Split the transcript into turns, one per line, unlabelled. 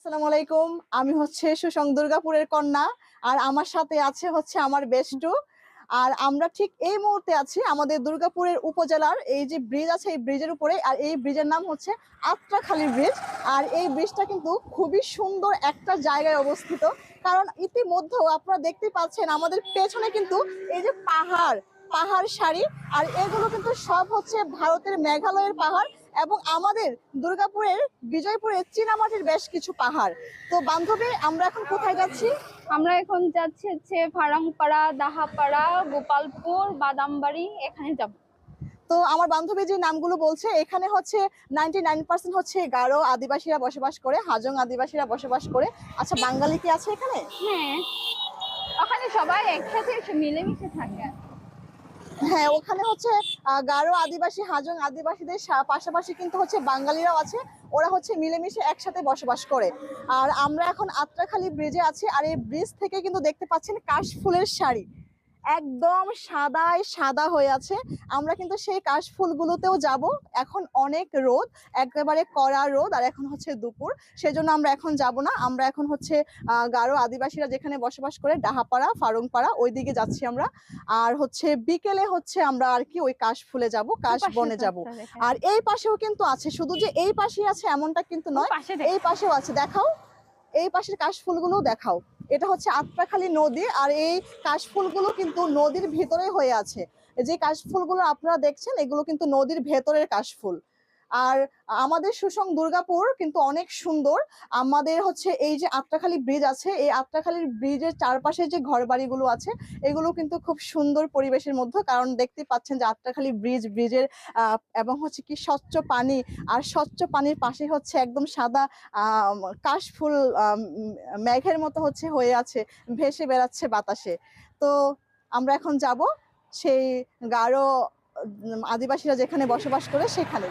আসসালামু আলাইকুম। আমি হচ্ছে সুসং দুর্গাপুরের কন্যা। আর আমার সাথে আছে হচ্ছে আমার বেস্টু। আর আমরা ঠিক এই মুহূর্তে আছি আমাদের দুর্গাপুরের উপজেলার এই যে ব্রিজ আছে এই ব্রিজের উপরে। আর এই ব্রিজের নাম হচ্ছে আত্রাখালী ব্রিজ। আর এই ব্রিজটা কিন্তু খুবই সুন্দর একটা জায়গায় অবস্থিত। কারণ ইতিমধ্যেও আপনারা দেখতে পাচ্ছেন আমাদের পেছনে কিন্তু এই যে পাহাড় সারি। আর এগুলো কিন্তু সব হচ্ছে ভারতের মেঘালয়ের পাহাড় এবং আমাদের দুর্গাপুরের বিজয়পুরের চীনামাটির বেশ কিছু পাহাড়। তো বান্ধবী, আমরা এখন কোথায় যাচ্ছি?
আমরা এখন যাচ্ছি হচ্ছে ফারাংপাড়া, দাহাপাড়া, গোপালপুর, বাদামবাড়ি এখানে যাব।
তো আমার বান্ধবী যে নামগুলো বলছে এখানে হচ্ছে 99% হচ্ছে গারো আদিবাসীরা বসবাস করে, হাজং আদিবাসীরা বসবাস করে। আচ্ছা, বাঙালি কি আছে এখানে?
হ্যাঁ, ওখানে সবাই একসাথে মিলেমিশে থাকে।
হ্যাঁ, ওখানে হচ্ছে গারো আদিবাসী, হাজং আদিবাসীদের পাশাপাশি কিন্তু হচ্ছে বাঙালিরাও আছে। ওরা হচ্ছে মিলেমিশে একসাথে বসবাস করে। আর আমরা এখন আত্রাখালী ব্রিজে আছি। আর এই ব্রিজ থেকে কিন্তু দেখতে পাচ্ছেন কাশফুলের শাড়ি একদম সাদায় সাদা হয়ে আছে। আমরা কিন্তু সেই কাশফুলগুলোতেও যাব। এখন অনেক রোদ, একেবারে কড়া রোদ, আর এখন হচ্ছে দুপুর। সেজন্য আমরা এখন যাব না। আমরা এখন হচ্ছে গারো আদিবাসীরা যেখানে বসবাস করে, ডাহাপাড়া, ফারুংপাড়া, ওই দিকে যাচ্ছি আমরা। আর হচ্ছে বিকেলে হচ্ছে আমরা আর কি ওই কাশফুলে যাব, কাশবনে যাব। আর এই পাশেও কিন্তু আছে, শুধু যে এই পাশেই আছে এমনটা কিন্তু নয়, এই পাশেও আছে। দেখাও, এই পাশের কাশফুলগুলো দেখাও। এটা হচ্ছে আত্রাখালী নদী। আর এই কাশফুলগুলো কিন্তু নদীর ভিতরে হয়ে আছে। যে কাশফুলগুলো আপনারা দেখছেন এগুলো কিন্তু নদীর ভেতরের কাশফুল। আর আমাদের সুসং দুর্গাপুর কিন্তু অনেক সুন্দর। আমাদের হচ্ছে এই যে আত্রাখালী ব্রিজ আছে, এই আত্রাখালী ব্রিজের চারপাশে যে ঘরবাড়িগুলো আছে এগুলো কিন্তু খুব সুন্দর পরিবেশের মধ্যে। কারণ দেখতে পাচ্ছেন যে আত্রাখালী ব্রিজের এবং হচ্ছে কি স্বচ্ছ পানি। আর স্বচ্ছ পানির পাশে হচ্ছে একদম সাদা কাশফুল মেঘের মতো হচ্ছে হয়ে আছে, ভেসে বেড়াচ্ছে বাতাসে। তো আমরা এখন যাব সেই গারো আদিবাসীরা যেখানে বসবাস করে সেখানে।